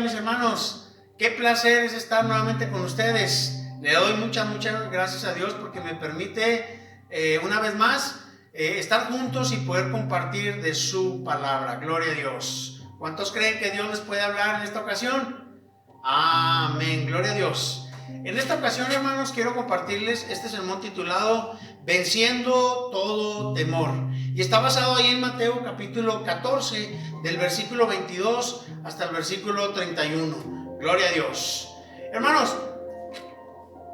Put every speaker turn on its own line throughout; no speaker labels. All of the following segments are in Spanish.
mis hermanos, qué placer es estar nuevamente con ustedes. Le doy muchas gracias a Dios porque me permite una vez más estar juntos y poder compartir de su palabra. Gloria a Dios. ¿Cuántos creen que Dios les puede hablar en esta ocasión? Amén, gloria a Dios. En esta ocasión, hermanos, quiero compartirles este sermón titulado Venciendo todo temor. Y está basado ahí en Mateo capítulo 14, del versículo 22 hasta el versículo 31. Gloria a Dios. Hermanos,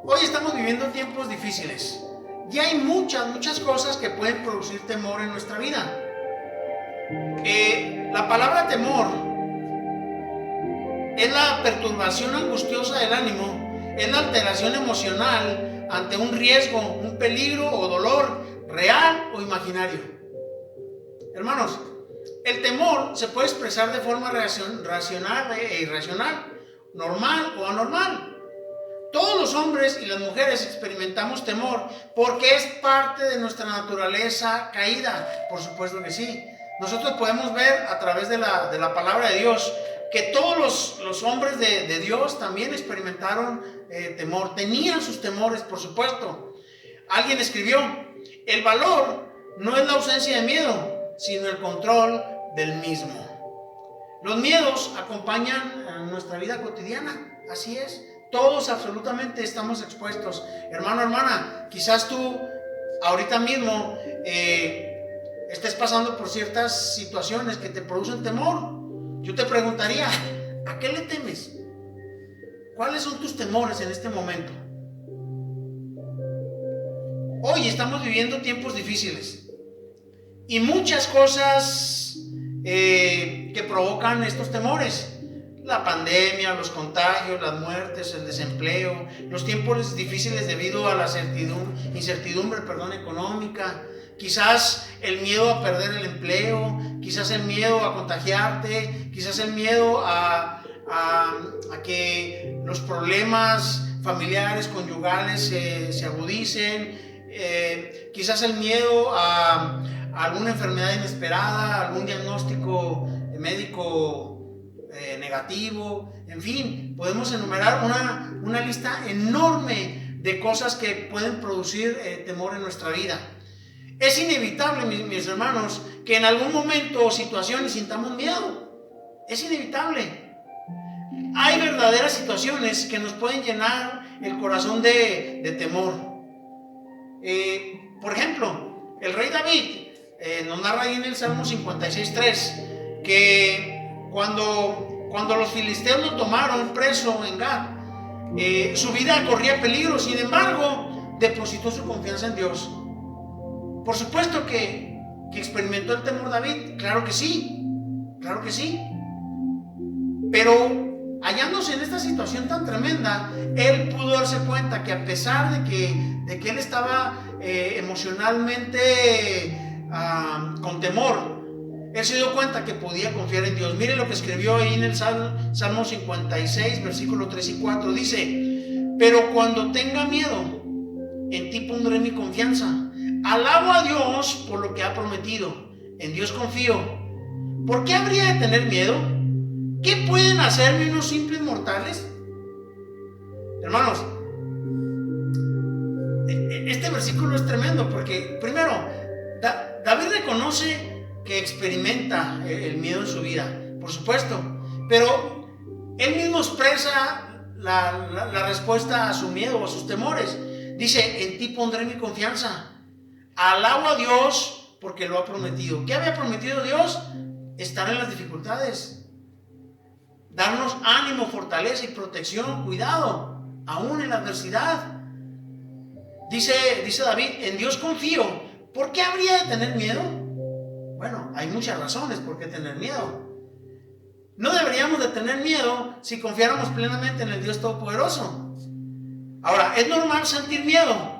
hoy estamos viviendo tiempos difíciles. Y hay muchas cosas que pueden producir temor en nuestra vida. La palabra temor es la perturbación angustiosa del ánimo, es la alteración emocional ante un riesgo, un peligro o dolor real o imaginario. Hermanos, el temor se puede expresar de forma racional e irracional, normal o anormal. Todos los hombres y las mujeres experimentamos temor porque es parte de nuestra naturaleza caída, por supuesto que sí. Nosotros podemos ver a través de la palabra de Dios que todos los hombres de Dios también experimentaron temor, tenían sus temores, por supuesto. Alguien escribió, el valor no es la ausencia de miedo, sino el control del mismo. Los miedos acompañan a nuestra vida cotidiana, así es. Todos absolutamente estamos expuestos. Hermano, hermana, quizás tú ahorita mismo estés pasando por ciertas situaciones que te producen temor. Yo te preguntaría, ¿a qué le temes? ¿Cuáles son tus temores en este momento? Hoy estamos viviendo tiempos difíciles y muchas cosas que provocan estos temores. La pandemia, los contagios, las muertes, el desempleo, los tiempos difíciles debido a la incertidumbre económica, quizás el miedo a perder el empleo, quizás el miedo a contagiarte, quizás el miedo a que los problemas familiares, conyugales se agudicen, quizás el miedo a alguna enfermedad inesperada, algún diagnóstico médico negativo. En fin, podemos enumerar una lista enorme de cosas que pueden producir temor en nuestra vida. Es inevitable, mis hermanos, que en algún momento o situaciones sintamos miedo. Es inevitable. Hay verdaderas situaciones que nos pueden llenar el corazón de temor. Por ejemplo, el rey David nos narra ahí en el Salmo 56:3 que cuando los filisteos lo tomaron preso en Gat, su vida corría peligro. Sin embargo, depositó su confianza en Dios. Por supuesto que experimentó el temor David, claro que sí. Pero hallándose en esta situación tan tremenda, él pudo darse cuenta que a pesar de que él estaba emocionalmente con temor, él se dio cuenta que podía confiar en Dios. Mire lo que escribió ahí en el Salmo 56, versículos 3 y 4. Dice, pero cuando tenga miedo, en ti pondré mi confianza. Alabo a Dios por lo que ha prometido. En Dios confío. ¿Por qué habría de tener miedo? ¿Qué pueden hacerme unos simples mortales? Hermanos, este versículo es tremendo porque, primero, David reconoce que experimenta el miedo en su vida, por supuesto, pero él mismo expresa la respuesta a su miedo, a sus temores. Dice, en ti pondré mi confianza. Alabo a Dios porque lo ha prometido. ¿Qué había prometido Dios? Estar en las dificultades, darnos ánimo, fortaleza y protección, cuidado, aún en la adversidad. Dice David, en Dios confío. ¿Por qué habría de tener miedo? Bueno, hay muchas razones por qué tener miedo. No deberíamos de tener miedo si confiáramos plenamente en el Dios Todopoderoso. Ahora, es normal sentir miedo,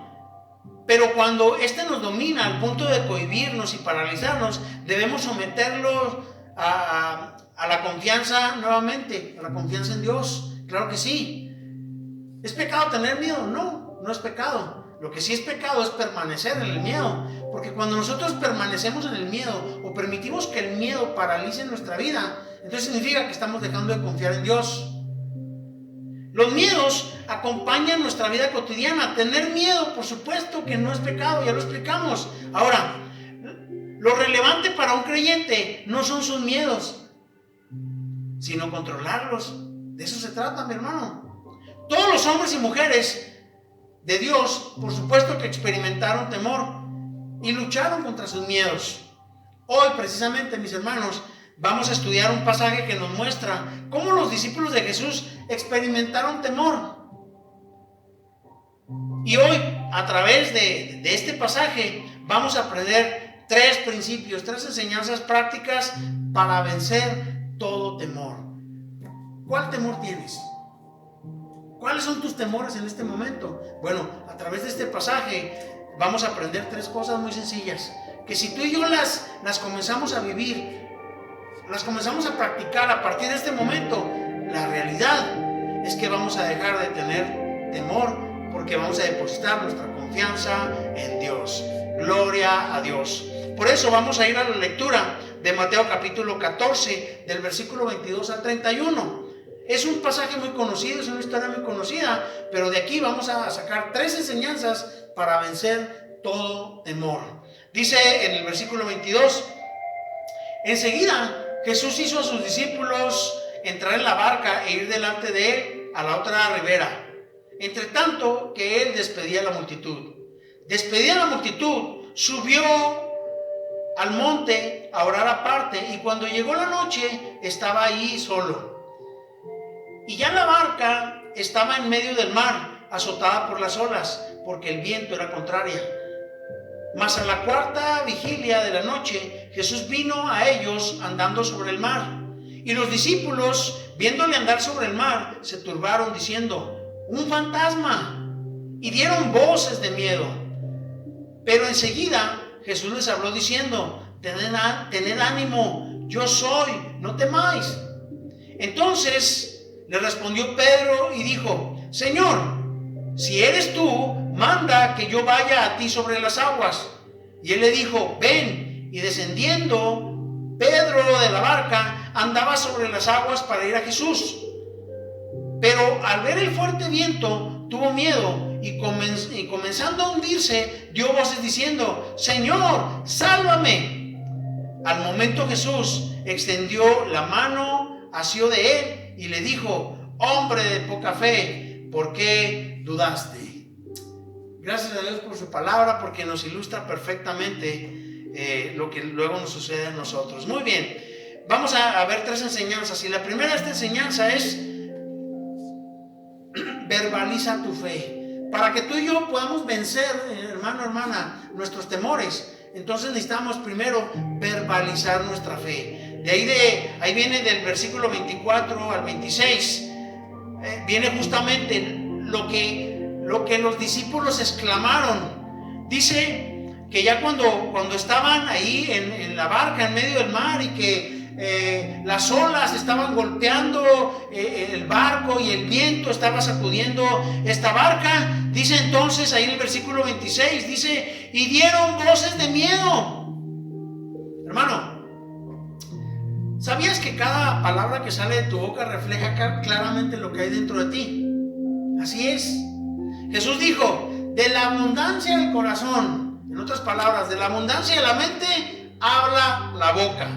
pero cuando este nos domina al punto de cohibirnos y paralizarnos, debemos someterlos a la confianza nuevamente, a la confianza en Dios. Claro que sí. ¿Es pecado tener miedo? No es pecado. Lo que sí es pecado es permanecer en el miedo, Porque cuando nosotros permanecemos en el miedo o permitimos que el miedo paralice nuestra vida, entonces significa que estamos dejando de confiar en Dios. Los miedos acompañan nuestra vida cotidiana. Tener miedo, por supuesto que no es pecado, ya lo explicamos. Ahora, lo relevante para un creyente no son sus miedos, sino controlarlos. De eso se trata, mi hermano. Todos los hombres y mujeres de Dios, por supuesto que experimentaron temor y lucharon contra sus miedos. Hoy, precisamente, mis hermanos, vamos a estudiar un pasaje que nos muestra cómo los discípulos de Jesús experimentaron temor. Y hoy, a través de este pasaje, vamos a aprender 3 principios, 3 enseñanzas prácticas para vencer todo temor. ¿Cuál temor tienes? ¿Cuáles son tus temores en este momento? Bueno, a través de este pasaje vamos a aprender 3 cosas muy sencillas, que si tú y yo las comenzamos a vivir, las comenzamos a practicar a partir de este momento, la realidad es que vamos a dejar de tener temor, porque vamos a depositar nuestra confianza en Dios. Gloria a Dios. Por eso vamos a ir a la lectura de Mateo capítulo 14, del versículo 22 al 31. Es un pasaje muy conocido, es una historia muy conocida, pero de aquí vamos a sacar 3 enseñanzas para vencer todo temor. Dice en el versículo 22, enseguida Jesús hizo a sus discípulos entrar en la barca e ir delante de él a la otra ribera, entre tanto que él despedía a la multitud. Despedía a la multitud, subió al monte a orar aparte, y cuando llegó la noche estaba ahí solo. Y ya la barca estaba en medio del mar, azotada por las olas, porque el viento era contraria. Mas a la 4ª vigilia de la noche, Jesús vino a ellos andando sobre el mar. Y los discípulos, viéndole andar sobre el mar, se turbaron diciendo, ¡un fantasma! Y dieron voces de miedo. Pero enseguida Jesús les habló diciendo, tened ánimo, yo soy, no temáis. Entonces le respondió Pedro y dijo, Señor, si eres tú, manda que yo vaya a ti sobre las aguas. Y él le dijo, ven. Y descendiendo Pedro de la barca, andaba sobre las aguas para ir a Jesús. Pero al ver el fuerte viento, tuvo miedo y comenzando a hundirse, dio voces diciendo, Señor, sálvame. Al momento Jesús extendió la mano, asió de él y le dijo, hombre de poca fe, ¿por qué dudaste? Gracias a Dios por su palabra, porque nos ilustra perfectamente lo que luego nos sucede a nosotros. Muy bien, vamos a ver 3 enseñanzas. Y la primera de esta enseñanza es, verbaliza tu fe. Para que tú y yo podamos vencer, hermano, hermana, nuestros temores, entonces necesitamos primero verbalizar nuestra fe. Ahí viene del versículo 24 al 26, viene justamente lo que los discípulos exclamaron. Dice que ya cuando estaban ahí en la barca en medio del mar y que las olas estaban golpeando el barco y el viento estaba sacudiendo esta barca, dice entonces ahí en el versículo 26, dice, y dieron voces de miedo. Hermano, ¿sabías que cada palabra que sale de tu boca refleja claramente lo que hay dentro de ti? Así es. Jesús dijo, de la abundancia del corazón, en otras palabras, de la abundancia de la mente, habla la boca.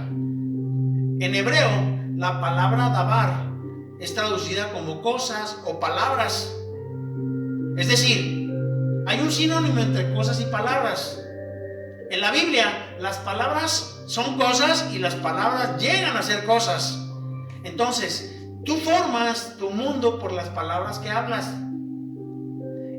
En hebreo, la palabra dabar es traducida como cosas o palabras. Es decir, hay un sinónimo entre cosas y palabras. En la Biblia, las palabras son cosas y las palabras llegan a ser cosas. Entonces, tú formas tu mundo por las palabras que hablas.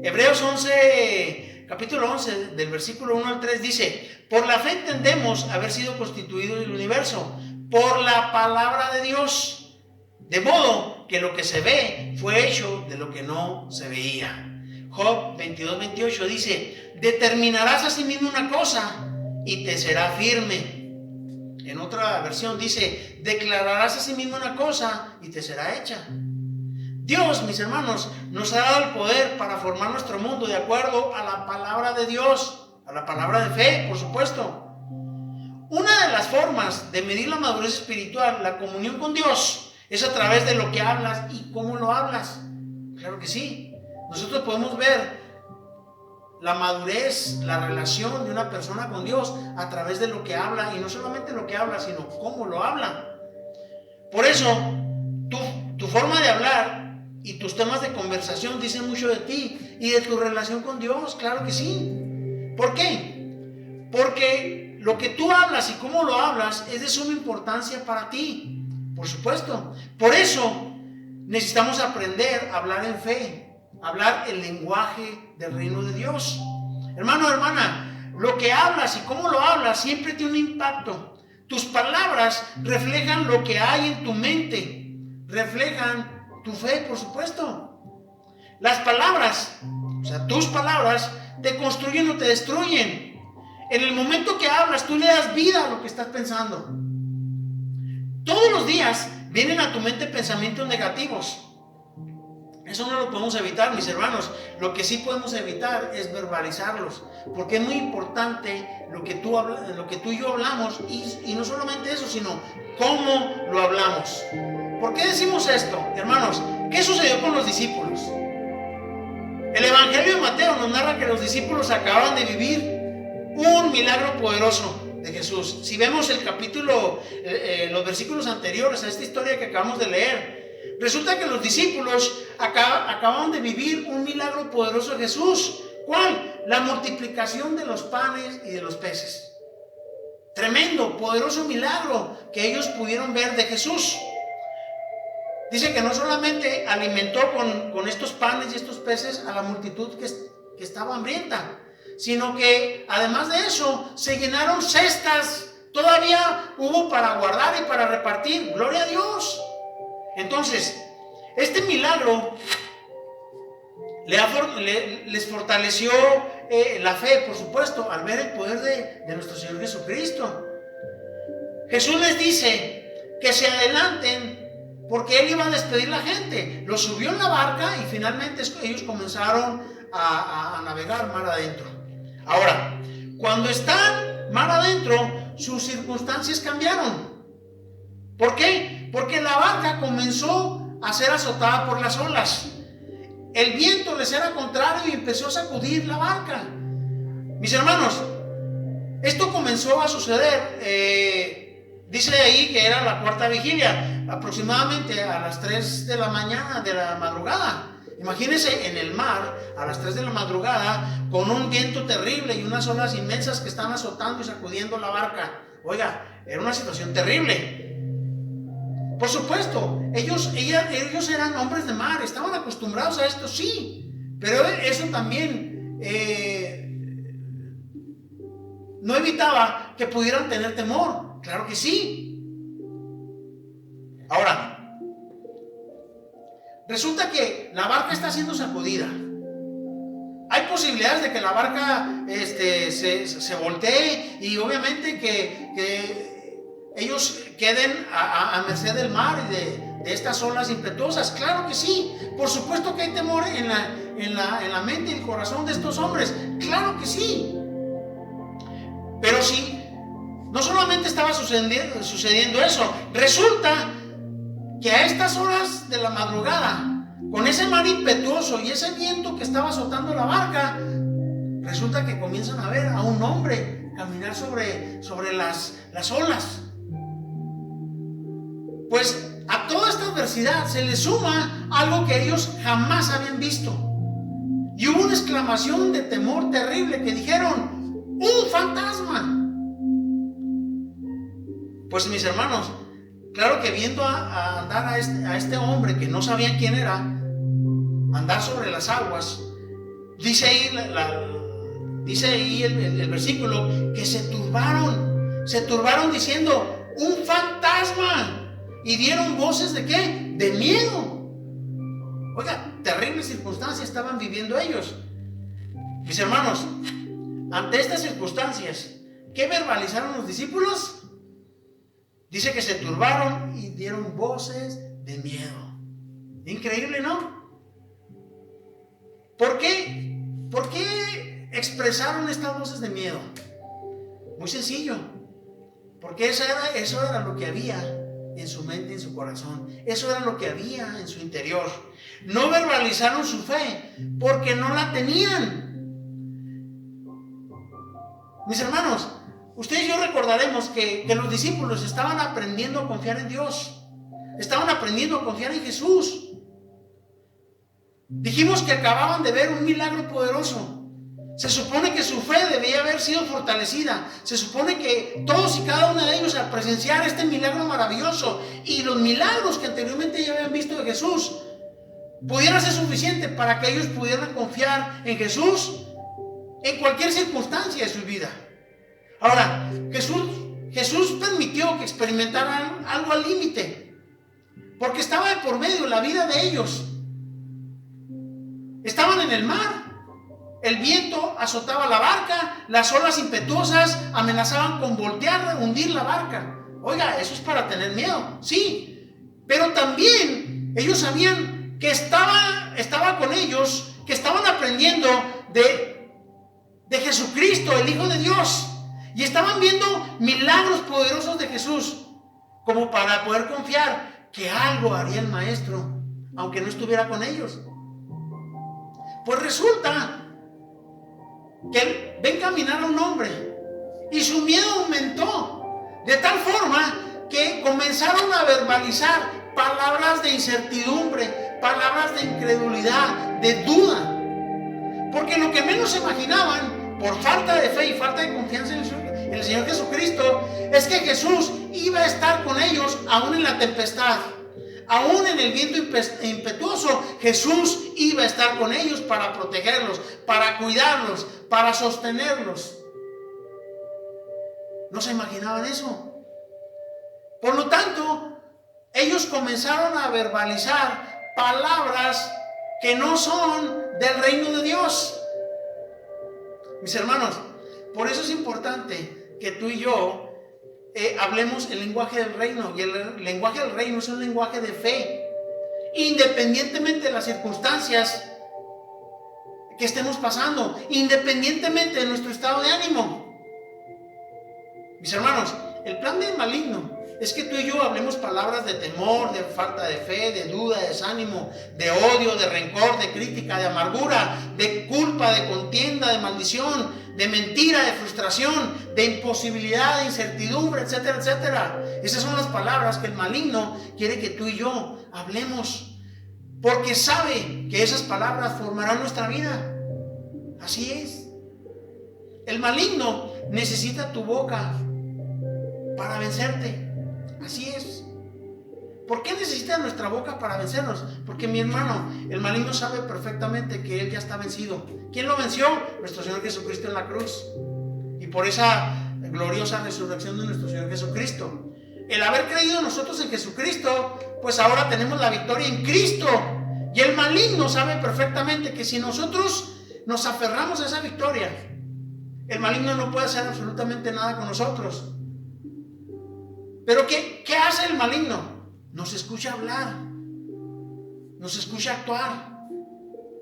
Hebreos 11, capítulo 11, del versículo 1 al 3 dice, por la fe entendemos haber sido constituido el universo por la palabra de Dios, de modo que lo que se ve fue hecho de lo que no se veía. Job 22:28 dice, determinarás a sí mismo una cosa y te será firme. En otra versión dice, declararás a sí mismo una cosa y te será hecha. Dios, mis hermanos, nos ha dado el poder para formar nuestro mundo de acuerdo a la palabra de Dios. a la palabra de fe, por supuesto. Una de las formas de medir la madurez espiritual, la comunión con Dios, es a través de lo que hablas y cómo lo hablas. Claro que sí. Nosotros podemos ver la madurez, la relación de una persona con Dios a través de lo que habla, y no solamente lo que habla, sino cómo lo habla. Por eso, tu forma de hablar y tus temas de conversación dicen mucho de ti y de tu relación con Dios. Claro que sí. ¿Por qué? Porque lo que tú hablas y cómo lo hablas es de suma importancia para ti, por supuesto. Por eso necesitamos aprender a hablar en fe, hablar el lenguaje del reino de Dios. Hermano, hermana, lo que hablas y cómo lo hablas siempre tiene un impacto. Tus palabras reflejan lo que hay en tu mente, reflejan tu fe, por supuesto. Las palabras, o sea, tus palabras, te construyen o te destruyen. En el momento que hablas, tú le das vida a lo que estás pensando. Todos los días vienen a tu mente pensamientos negativos. Eso no lo podemos evitar, mis hermanos. Lo que sí podemos evitar es verbalizarlos, porque es muy importante lo que tú y yo hablamos, y no solamente eso, sino cómo lo hablamos. ¿Por qué decimos esto, hermanos? ¿Qué sucedió con los discípulos? El Evangelio de Mateo nos narra que los discípulos acababan de vivir un milagro poderoso de Jesús. Si vemos el capítulo, los versículos anteriores a esta historia que acabamos de leer, resulta que los discípulos acababan de vivir un milagro poderoso de Jesús. ¿Cuál? La multiplicación de los panes y de los peces. Tremendo, poderoso milagro que ellos pudieron ver de Jesús. Dice que no solamente alimentó con estos panes y estos peces a la multitud que estaba hambrienta, sino que además de eso se llenaron cestas. Todavía hubo para guardar y para repartir. Gloria a Dios. Entonces, este milagro les fortaleció la fe, por supuesto, al ver el poder de nuestro Señor Jesucristo. Jesús les dice que se adelanten porque Él iba a despedir a la gente. Los subió en la barca y finalmente ellos comenzaron a navegar mar adentro. Ahora, cuando están mar adentro, sus circunstancias cambiaron. ¿Por qué? Porque la barca comenzó a ser azotada por las olas. El viento les era contrario y empezó a sacudir la barca. Mis hermanos, esto comenzó a suceder. Dice ahí que era la cuarta vigilia, aproximadamente a las 3 de la mañana, de la madrugada. Imagínense en el mar a las 3 de la madrugada con un viento terrible y unas olas inmensas que están azotando y sacudiendo la barca. Oiga, era una situación terrible. Por supuesto, ellos eran hombres de mar, estaban acostumbrados a esto, sí, pero eso también no evitaba que pudieran tener temor. Claro que sí. Ahora, resulta que la barca está siendo sacudida. Hay posibilidades de que la barca se voltee y obviamente que ellos queden a merced del mar y de estas olas impetuosas. Claro que sí. Por supuesto que hay temor en la mente y el corazón de estos hombres. Claro que sí. Pero sí, no solamente estaba sucediendo eso. Resulta que a estas horas de la madrugada, con ese mar impetuoso y ese viento que estaba azotando la barca, resulta que comienzan a ver a un hombre caminar sobre las olas. Pues a toda esta adversidad se le suma algo que ellos jamás habían visto. Y hubo una exclamación de temor terrible que dijeron: ¡un fantasma! Pues mis hermanos, claro que viendo a andar a este hombre que no sabían quién era, andar sobre las aguas, dice ahí el versículo que se turbaron diciendo: ¡un fantasma! Y dieron voces ¿de qué? De miedo. Oiga, terribles circunstancias estaban viviendo ellos. Mis hermanos, ante estas circunstancias, ¿qué verbalizaron los discípulos? Dice que se turbaron y dieron voces de miedo. Increíble, ¿no? ¿Por qué expresaron estas voces de miedo? Muy sencillo, porque eso era lo que había en su mente, en su corazón. Eso era lo que había en su interior. No verbalizaron su fe porque no la tenían. Mis hermanos, ustedes y yo recordaremos que los discípulos estaban aprendiendo a confiar en Dios. Estaban aprendiendo a confiar en Jesús. Dijimos que acababan de ver un milagro poderoso. Se supone que su fe debía haber sido fortalecida. Se supone que todos y cada uno de ellos, al presenciar este milagro maravilloso y los milagros que anteriormente ya habían visto de Jesús, pudieran ser suficientes para que ellos pudieran confiar en Jesús en cualquier circunstancia de su vida. Ahora, Jesús permitió que experimentaran algo al límite, porque estaba de por medio la vida de ellos. Estaban en el mar. El viento azotaba la barca, las olas impetuosas amenazaban con voltear, hundir la barca. Oiga, eso es para tener miedo, sí, pero también ellos sabían que estaba con ellos, que estaban aprendiendo de Jesucristo, el Hijo de Dios, y estaban viendo milagros poderosos de Jesús, como para poder confiar que algo haría el Maestro, aunque no estuviera con ellos. Pues resulta que ven caminar a un hombre y su miedo aumentó de tal forma que comenzaron a verbalizar palabras de incertidumbre, palabras de incredulidad, de duda, porque lo que menos se imaginaban, por falta de fe y falta de confianza en el Señor Jesucristo, es que Jesús iba a estar con ellos aún en la tempestad. Aún en el viento impetuoso, Jesús iba a estar con ellos para protegerlos, para cuidarlos, para sostenerlos. No se imaginaban eso. Por lo tanto, ellos comenzaron a verbalizar palabras que no son del reino de Dios. Mis hermanos, por eso es importante que tú y yo hablemos el lenguaje del reino. Y el lenguaje del reino es un lenguaje de fe, independientemente de las circunstancias que estemos pasando, independientemente de nuestro estado de ánimo. Mis hermanos, el plan del maligno es que tú y yo hablemos palabras de temor, de falta de fe, de duda, de desánimo, de odio, de rencor, de crítica, de amargura, de culpa, de contienda, de maldición, de mentira, de frustración, de imposibilidad, de incertidumbre, etcétera, etcétera. Esas son las palabras que el maligno quiere que tú y yo hablemos, porque sabe que esas palabras formarán nuestra vida. Así es. El maligno necesita tu boca para vencerte. Así es. ¿Por qué necesita nuestra boca para vencernos? Porque, mi hermano, el maligno sabe perfectamente que él ya está vencido. ¿Quién lo venció? Nuestro Señor Jesucristo en la cruz. Y por esa gloriosa resurrección de nuestro Señor Jesucristo, el haber creído nosotros en Jesucristo, pues ahora tenemos la victoria en Cristo. Y el maligno sabe perfectamente que si nosotros nos aferramos a esa victoria, el maligno no puede hacer absolutamente nada con nosotros. Pero ¿qué hace el maligno? Nos escucha hablar, nos escucha actuar.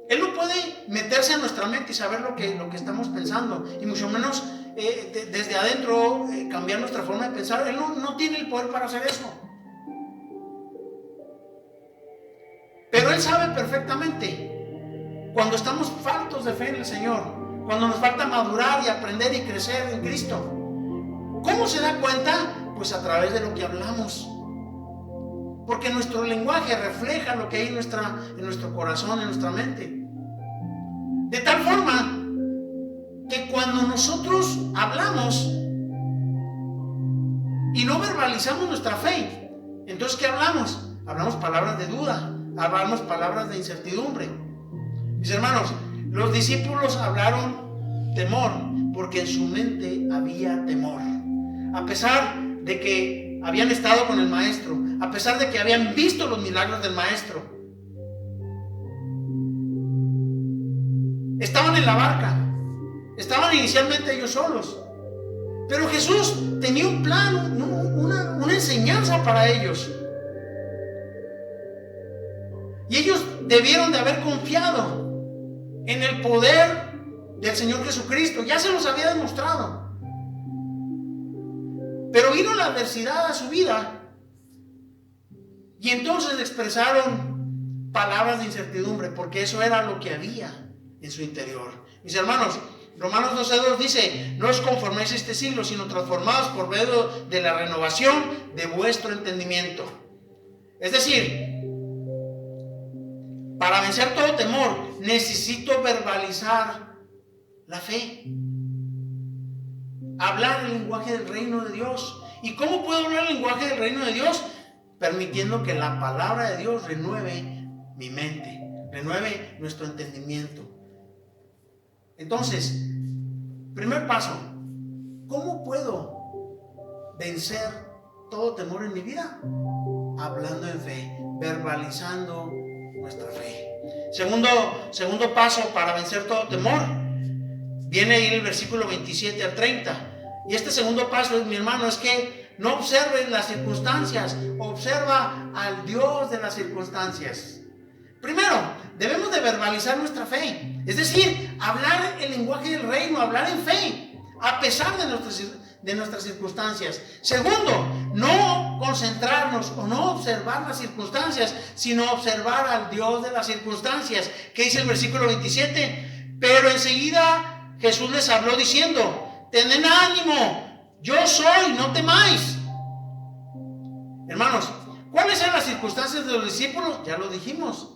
Él no puede meterse a nuestra mente y saber lo que estamos pensando, y mucho menos desde adentro cambiar nuestra forma de pensar. Él no tiene el poder para hacer eso. Pero Él sabe perfectamente cuando estamos faltos de fe en el Señor, cuando nos falta madurar y aprender y crecer en Cristo. ¿Cómo se da cuenta? Pues a través de lo que hablamos. Porque nuestro lenguaje refleja lo que hay en nuestro corazón, en nuestra mente. De tal forma que cuando nosotros hablamos y no verbalizamos nuestra fe, entonces ¿qué hablamos? Hablamos palabras de duda, hablamos palabras de incertidumbre. Mis hermanos, los discípulos hablaron temor porque en su mente había temor. A pesar de que habían estado con el Maestro, a pesar de que habían visto los milagros del Maestro, estaban en la barca, estaban inicialmente ellos solos, pero Jesús tenía un plan, una enseñanza para ellos, y ellos debieron de haber confiado en el poder del Señor Jesucristo. Ya se los había demostrado. Pero vino la adversidad a su vida y entonces expresaron palabras de incertidumbre, porque eso era lo que había en su interior. Mis hermanos, Romanos 12:2 dice: no os conforméis a este siglo, sino transformados por medio de la renovación de vuestro entendimiento. Es decir, para vencer todo temor, necesito verbalizar la fe. Hablar el lenguaje del reino de Dios. ¿Y cómo puedo hablar el lenguaje del reino de Dios? Permitiendo que la palabra de Dios renueve mi mente, renueve nuestro entendimiento. Entonces, primer paso: ¿cómo puedo vencer todo temor en mi vida? Hablando en fe, verbalizando nuestra fe. Segundo paso para vencer todo temor, viene ahí el versículo 27 al 30. Y este segundo paso, mi hermano, es que no observes las circunstancias, observa al Dios de las circunstancias. Primero, debemos de verbalizar nuestra fe, es decir, hablar el lenguaje del reino, hablar en fe, a pesar de nuestras circunstancias. Segundo, no concentrarnos o no observar las circunstancias, sino observar al Dios de las circunstancias. ¿Qué dice el versículo 27? Pero enseguida Jesús les habló diciendo: tened ánimo, yo soy, no temáis. Hermanos, ¿cuáles eran las circunstancias de los discípulos? Ya lo dijimos.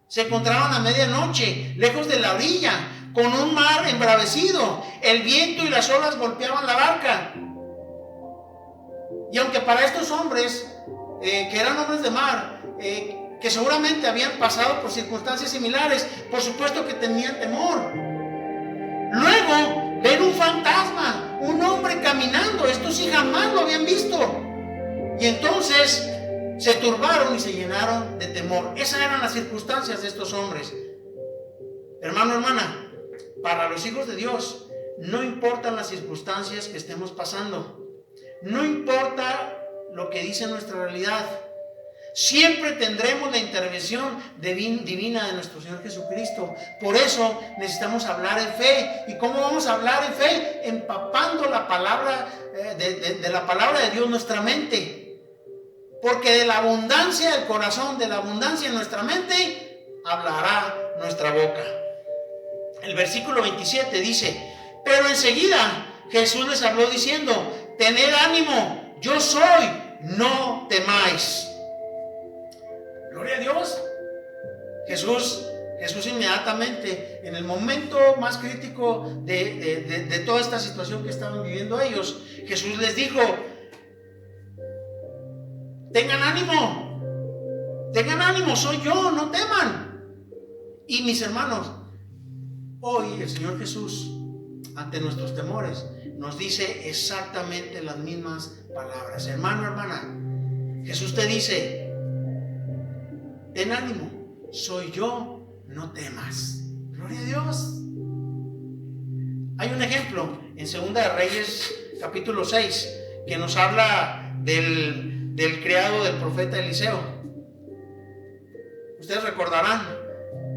Se encontraban a medianoche, lejos de la orilla, con un mar embravecido. El viento y las olas golpeaban la barca. Y aunque para estos hombres, que eran hombres de mar, que seguramente habían pasado por circunstancias similares, por supuesto que tenían temor. Luego ven un fantasma, un hombre caminando. Estos sí jamás lo habían visto. Y entonces se turbaron y se llenaron de temor. Esas eran las circunstancias de estos hombres. Hermano, hermana, para los hijos de Dios, no importan las circunstancias que estemos pasando. No importa lo que dice nuestra realidad. Siempre tendremos la intervención divina de nuestro Señor Jesucristo. Por eso necesitamos hablar en fe. ¿Y cómo vamos a hablar en fe? Empapando la palabra de la palabra de Dios en nuestra mente. Porque de la abundancia del corazón, de la abundancia en nuestra mente, hablará nuestra boca. El versículo 27 dice: pero enseguida Jesús les habló diciendo: tened ánimo, yo soy, no temáis. Gloria a Dios. Jesús inmediatamente, en el momento más crítico de toda esta situación que estaban viviendo ellos, Jesús les dijo: tengan ánimo, soy yo, no teman. Y mis hermanos, hoy el Señor Jesús, ante nuestros temores, nos dice exactamente las mismas palabras. Hermano, hermana, Jesús te dice: ten ánimo, soy yo, no temas. Gloria a Dios. Hay un ejemplo en 2 de Reyes capítulo 6 que nos habla del criado del profeta Eliseo. Ustedes recordarán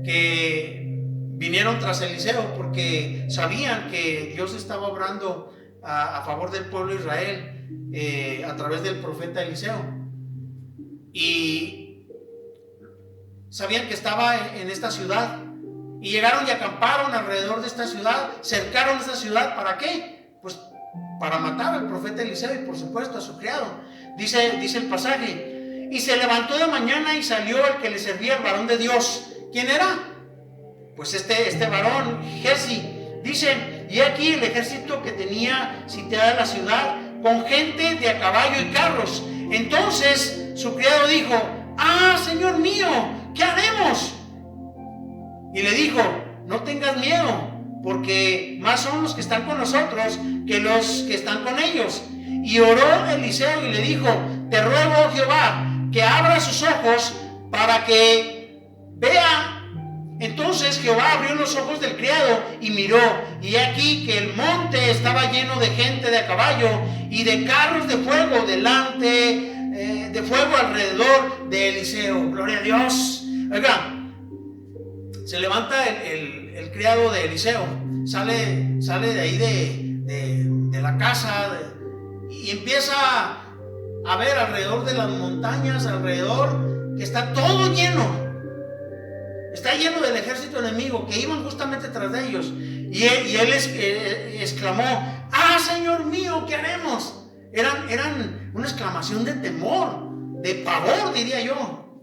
que vinieron tras Eliseo porque sabían que Dios estaba obrando a favor del pueblo de Israel a través del profeta Eliseo. Y sabían que estaba en esta ciudad. Y llegaron y acamparon alrededor de esta ciudad, cercaron esta ciudad. ¿Para qué? Pues para matar al profeta Eliseo y por supuesto a su criado. Dice el pasaje: y se levantó de mañana y salió el que le servía, el varón de Dios. ¿Quién era? Pues este varón, Giezi. Dice: y aquí el ejército que tenía sitiada la ciudad, con gente de a caballo y carros. Entonces su criado dijo: ah, Señor mío, ¿qué haremos? Y le dijo: no tengas miedo, porque más son los que están con nosotros que los que están con ellos. Y oró Eliseo y le dijo: te ruego, Jehová, que abra sus ojos para que vea. Entonces Jehová abrió los ojos del criado y miró, y aquí que el monte estaba lleno de gente de a caballo y de carros de fuego de fuego alrededor de Eliseo. Gloria a Dios. Oiga, se levanta el criado de Eliseo sale de ahí de la casa y empieza a ver alrededor de las montañas, alrededor, que está todo lleno. Está lleno del ejército enemigo que iban justamente tras de ellos. Y él exclamó: ¡Ah, Señor mío, qué haremos! Eran una exclamación de temor, de pavor, diría yo.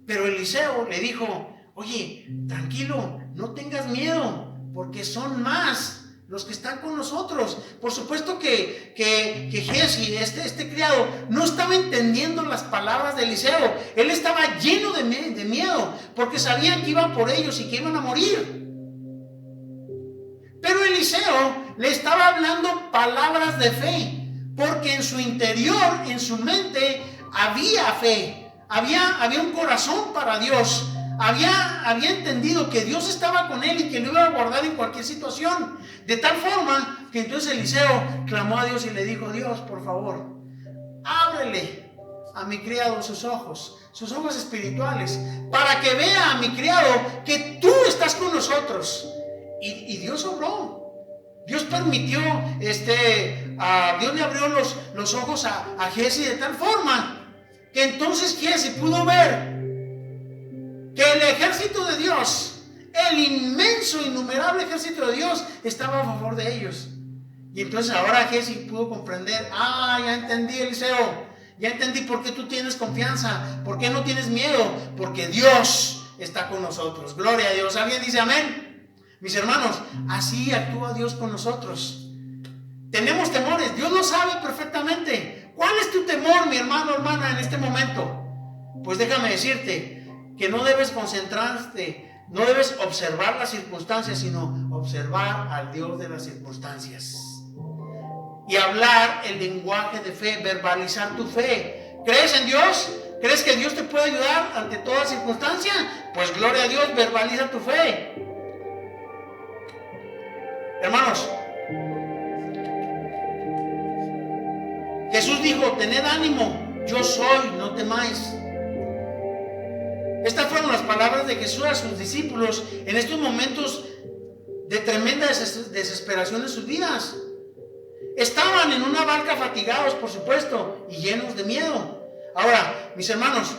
Pero Eliseo le dijo: oye, tranquilo, no tengas miedo, porque son más los que están con nosotros. Por supuesto que Giezi, este criado, no estaba entendiendo las palabras de Eliseo. Él estaba lleno de miedo, porque sabían que iban por ellos y que iban a morir. Pero Eliseo le estaba hablando palabras de fe, porque en su interior, en su mente, había fe, había un corazón para Dios. Había entendido que Dios estaba con él y que lo iba a guardar en cualquier situación. De tal forma que entonces Eliseo clamó a Dios y le dijo: Dios, por favor, ábrele a mi criado sus ojos espirituales, para que vea a mi criado que tú estás con nosotros. Y Dios obró. Dios permitió, Dios le abrió los ojos a Giezi de tal forma que entonces Giezi pudo ver que el ejército de Dios, el inmenso, innumerable ejército de Dios, estaba a favor de ellos. Y entonces ahora Giezi pudo comprender: ya entendí, Eliseo, ya entendí por qué tú tienes confianza, por qué no tienes miedo, porque Dios está con nosotros. Gloria a Dios. ¿Alguien dice amén? Mis hermanos, así actúa Dios con nosotros. Tenemos temores, Dios lo sabe perfectamente. ¿Cuál es tu temor, mi hermano, hermana, en este momento? Pues déjame decirte que no debes concentrarte, no debes observar las circunstancias, sino observar al Dios de las circunstancias. Y hablar el lenguaje de fe, verbalizar tu fe. ¿Crees en Dios? ¿Crees que Dios te puede ayudar ante toda circunstancia? Pues gloria a Dios, verbaliza tu fe. Hermanos, Jesús dijo: tened ánimo, yo soy, no temáis. Estas fueron las palabras de Jesús a sus discípulos en estos momentos de tremenda desesperación en sus vidas. Estaban en una barca fatigados, por supuesto, y llenos de miedo. Ahora, mis hermanos,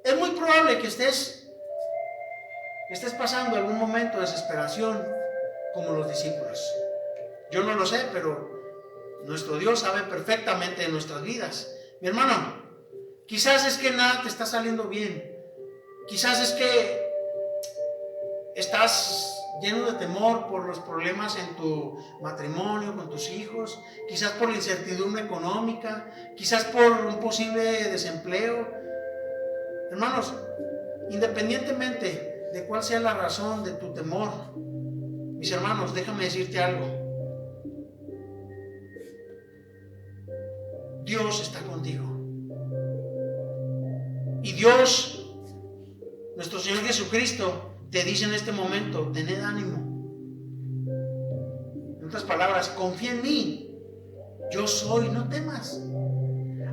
es muy probable que estés pasando algún momento de desesperación como los discípulos. Yo no lo sé, pero nuestro Dios sabe perfectamente de nuestras vidas. Mi hermano, quizás es que nada te está saliendo bien. Quizás es que estás lleno de temor por los problemas en tu matrimonio, con tus hijos, quizás por la incertidumbre económica, quizás por un posible desempleo. Hermanos, independientemente de cuál sea la razón de tu temor, mis hermanos, déjame decirte algo. Dios está contigo. Y Dios, nuestro Señor Jesucristo, te dice en este momento: tened ánimo. En otras palabras, confía en mí. Yo soy, no temas.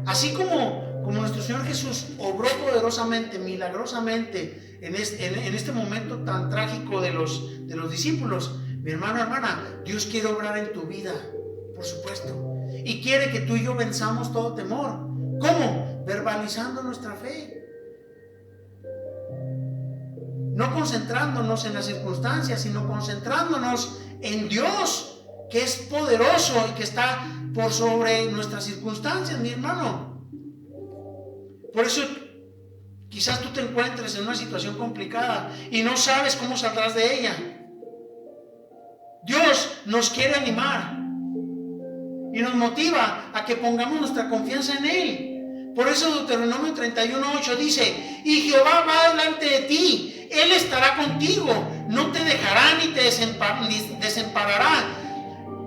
Así como nuestro Señor Jesús obró poderosamente, milagrosamente en este momento tan trágico de los discípulos, mi hermano, hermana, Dios quiere obrar en tu vida, por supuesto, y quiere que tú y yo venzamos todo temor. ¿Cómo? Verbalizando nuestra fe, no concentrándonos en las circunstancias, sino concentrándonos en Dios, que es poderoso y que está por sobre nuestras circunstancias, mi hermano. Por eso quizás tú te encuentres en una situación complicada y no sabes cómo saldrás de ella. Dios nos quiere animar y nos motiva a que pongamos nuestra confianza en Él. Por eso Deuteronomio 31:8 dice: y Jehová va delante de ti, Él estará contigo, no te dejará ni te desamparará.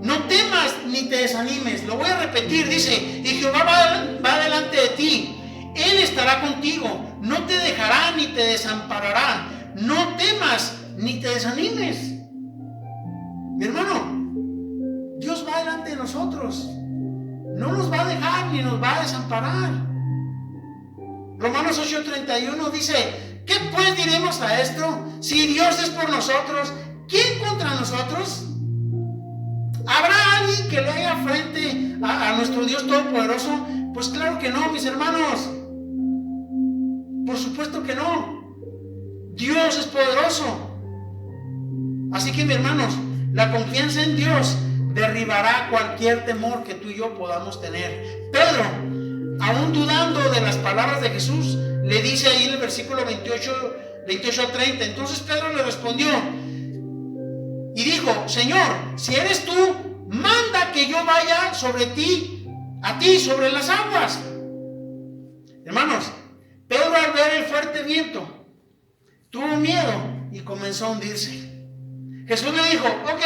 No temas ni te desanimes. Lo voy a repetir, dice: y Jehová va delante de ti, Él estará contigo, no te dejará ni te desamparará. No temas ni te desanimes. Mi hermano, Dios va delante de nosotros, no nos va a dejar ni nos va a desamparar. Romanos 8:31 dice: ¿qué pues diremos a esto? Si Dios es por nosotros, ¿quién contra nosotros? ¿Habrá alguien que le haga frente a nuestro Dios Todopoderoso? Pues claro que no, mis hermanos. Por supuesto que no. Dios es poderoso. Así que, mis hermanos, la confianza en Dios derribará cualquier temor que tú y yo podamos tener. Pedro, aún dudando de las palabras de Jesús, le dice ahí en el versículo 28 al 30. Entonces Pedro le respondió y dijo: Señor, si eres tú, manda que yo vaya sobre ti, a ti, sobre las aguas. Hermanos, Pedro, al ver el fuerte viento, tuvo miedo y comenzó a hundirse. Jesús le dijo: ok,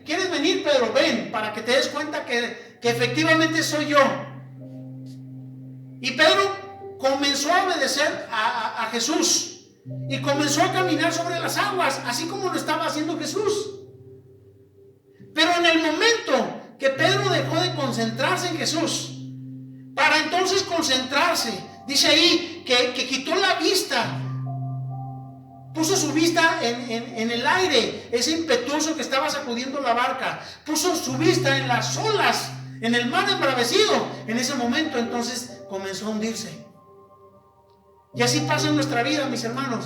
¿quieres venir, Pedro? Ven, para que te des cuenta que efectivamente soy yo. Y Pedro comenzó a obedecer a Jesús y comenzó a caminar sobre las aguas, así como lo estaba haciendo Jesús. Pero en el momento que Pedro dejó de concentrarse en Jesús, para entonces concentrarse, dice ahí que quitó la vista, puso su vista en el aire, ese impetuoso que estaba sacudiendo la barca, puso su vista en las olas, en el mar embravecido. En ese momento entonces comenzó a hundirse. Y así pasa en nuestra vida, mis hermanos.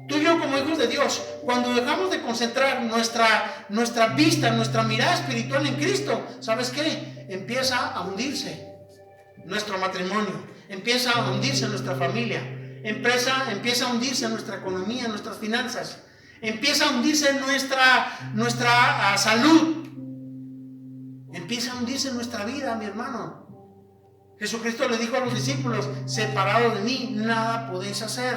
Tú y yo, como hijos de Dios, cuando dejamos de concentrar nuestra vista, nuestra mirada espiritual en Cristo, ¿sabes qué? Empieza a hundirse nuestro matrimonio, empieza a hundirse nuestra familia, empieza a hundirse nuestra economía, nuestras finanzas, empieza a hundirse nuestra salud, empieza a hundirse nuestra vida, mi hermano. Jesucristo le dijo a los discípulos: separado de mí, nada podéis hacer.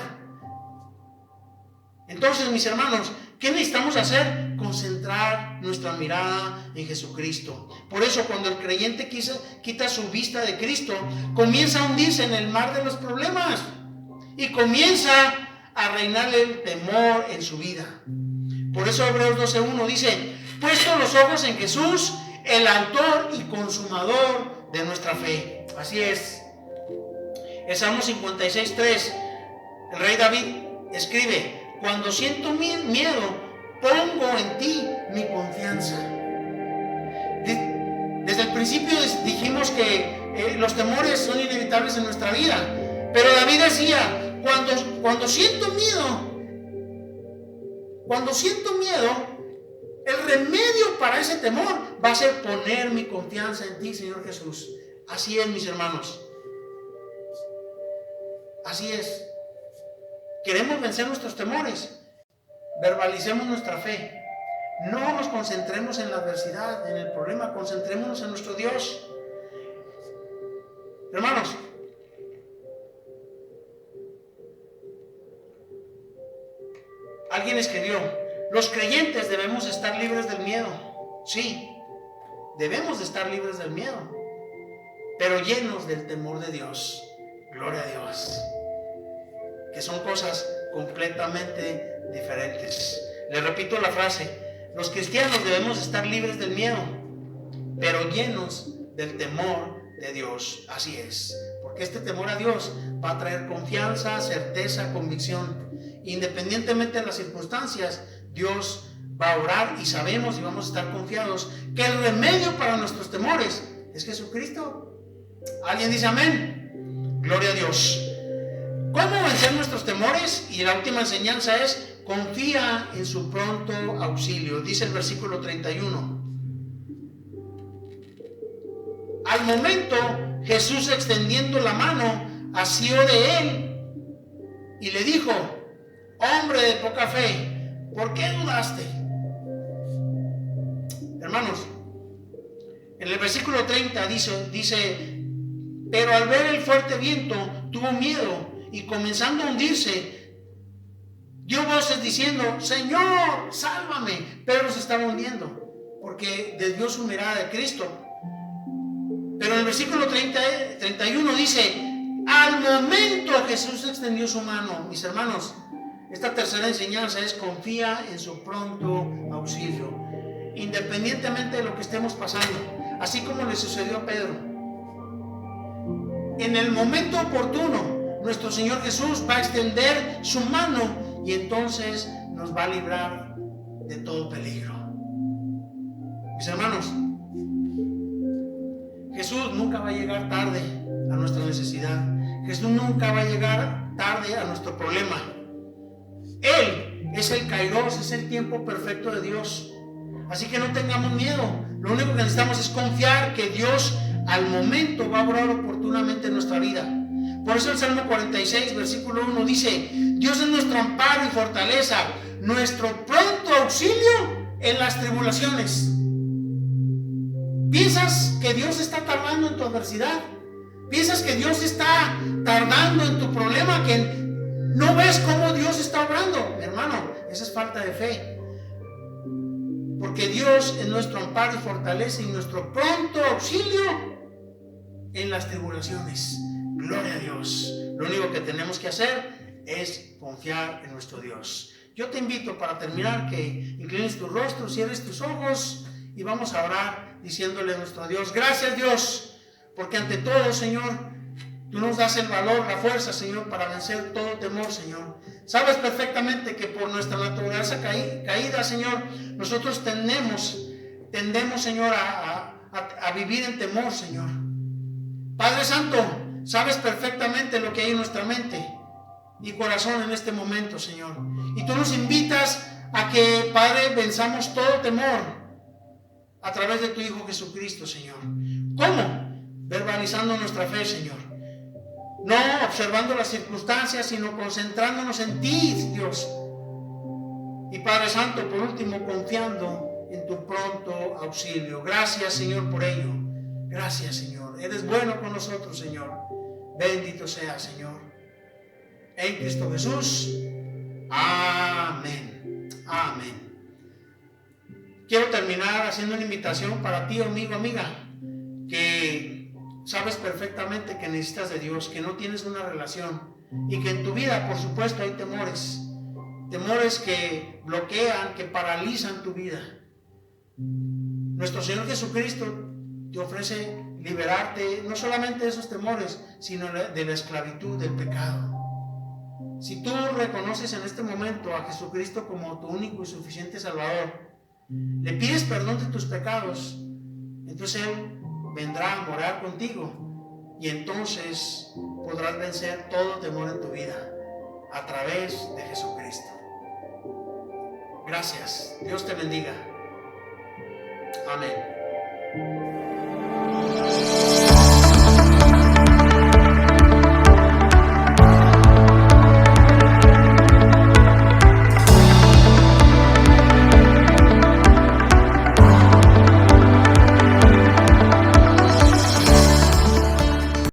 Entonces, mis hermanos, ¿qué necesitamos hacer? Concentrar nuestra mirada en Jesucristo. Por eso, cuando el creyente quita su vista de Cristo, comienza a hundirse en el mar de los problemas y comienza a reinarle el temor en su vida. Por eso Hebreos 12:1 dice: puesto los ojos en Jesús, el autor y consumador de nuestra fe. Así es. El Salmo 56:3, el rey David escribe: cuando siento miedo, pongo en ti mi confianza. Desde el principio dijimos que los temores son inevitables en nuestra vida. Pero David decía: cuando siento miedo, el remedio para ese temor va a ser poner mi confianza en ti, Señor Jesús. Así es, mis hermanos. Así es. Queremos vencer nuestros temores. Verbalicemos nuestra fe. No nos concentremos en la adversidad, en el problema. Concentrémonos en nuestro Dios. Hermanos, alguien escribió: los creyentes debemos estar libres del miedo. Sí, debemos de estar libres del miedo, pero llenos del temor de Dios. Gloria a Dios. Que son cosas completamente diferentes. Le repito la frase: los cristianos debemos estar libres del miedo, pero llenos del temor de Dios. Así es, porque este temor a Dios va a traer confianza, certeza, convicción. Independientemente de las circunstancias, Dios va a orar y sabemos y vamos a estar confiados que el remedio para nuestros temores es Jesucristo. ¿Alguien dice amén? Gloria a Dios. ¿Cómo vencer nuestros temores? Y la última enseñanza es: confía en su pronto auxilio. Dice el versículo 31. Al momento, Jesús, extendiendo la mano, asió de él y le dijo: hombre de poca fe, ¿por qué dudaste? Hermanos, en el versículo 30 dice: pero al ver el fuerte viento, tuvo miedo y comenzando a hundirse, dio voces diciendo: Señor, sálvame. Pedro se estaba hundiendo porque desvió su mirada de Cristo. Pero en el versículo 31 dice: al momento Jesús extendió su mano. Mis hermanos, esta tercera enseñanza es: confía en su pronto auxilio, independientemente de lo que estemos pasando, así como le sucedió a Pedro. En el momento oportuno, nuestro Señor Jesús va a extender su mano y entonces nos va a librar de todo peligro. Mis hermanos, Jesús nunca va a llegar tarde a nuestra necesidad. Jesús nunca va a llegar tarde a nuestro problema. Él es el Kairos, es el tiempo perfecto de Dios. Así que no tengamos miedo. Lo único que necesitamos es confiar que Dios al momento va a obrar oportunamente en nuestra vida. Por eso el Salmo 46, versículo 1 dice: Dios es nuestro amparo y fortaleza, nuestro pronto auxilio en las tribulaciones. ¿Piensas que Dios está tardando en tu adversidad? ¿Piensas que Dios está tardando en tu problema? ¿Que no ves cómo Dios está obrando? Hermano, esa es falta de fe. Porque Dios es nuestro amparo y fortaleza y nuestro pronto auxilio en las tribulaciones. Gloria a Dios. Lo único que tenemos que hacer es confiar en nuestro Dios. Yo te invito, para terminar, que inclines tu rostro, cierres tus ojos y vamos a orar diciéndole a nuestro Dios: gracias, Dios, porque ante todo, Señor, tú nos das el valor, la fuerza, Señor, para vencer todo temor, Señor. Sabes perfectamente que por nuestra naturaleza caída, Señor, nosotros tendemos, Señor, a vivir en temor, Señor. Padre Santo, sabes perfectamente lo que hay en nuestra mente y corazón en este momento, Señor. Y tú nos invitas a que, Padre, venzamos todo temor a través de tu Hijo Jesucristo, Señor. ¿Cómo? Verbalizando nuestra fe, Señor. No observando las circunstancias, sino concentrándonos en ti, Dios. Y Padre Santo, por último, confiando en tu pronto auxilio. Gracias, Señor, por ello. Gracias, Señor. Eres bueno con nosotros, Señor. Bendito sea, Señor. En Cristo Jesús. Amén. Amén. Quiero terminar haciendo una invitación para ti, amigo, amiga, que sabes perfectamente que necesitas de Dios, que no tienes una relación y que en tu vida, por supuesto, hay temores que bloquean, que paralizan tu vida. Nuestro Señor Jesucristo te ofrece liberarte no solamente de esos temores, sino de la esclavitud del pecado. Si tú reconoces en este momento a Jesucristo como tu único y suficiente Salvador, le pides perdón de tus pecados, entonces Él vendrá a morar contigo y entonces podrás vencer todo temor en tu vida a través de Jesucristo. Gracias. Dios te bendiga. Amén.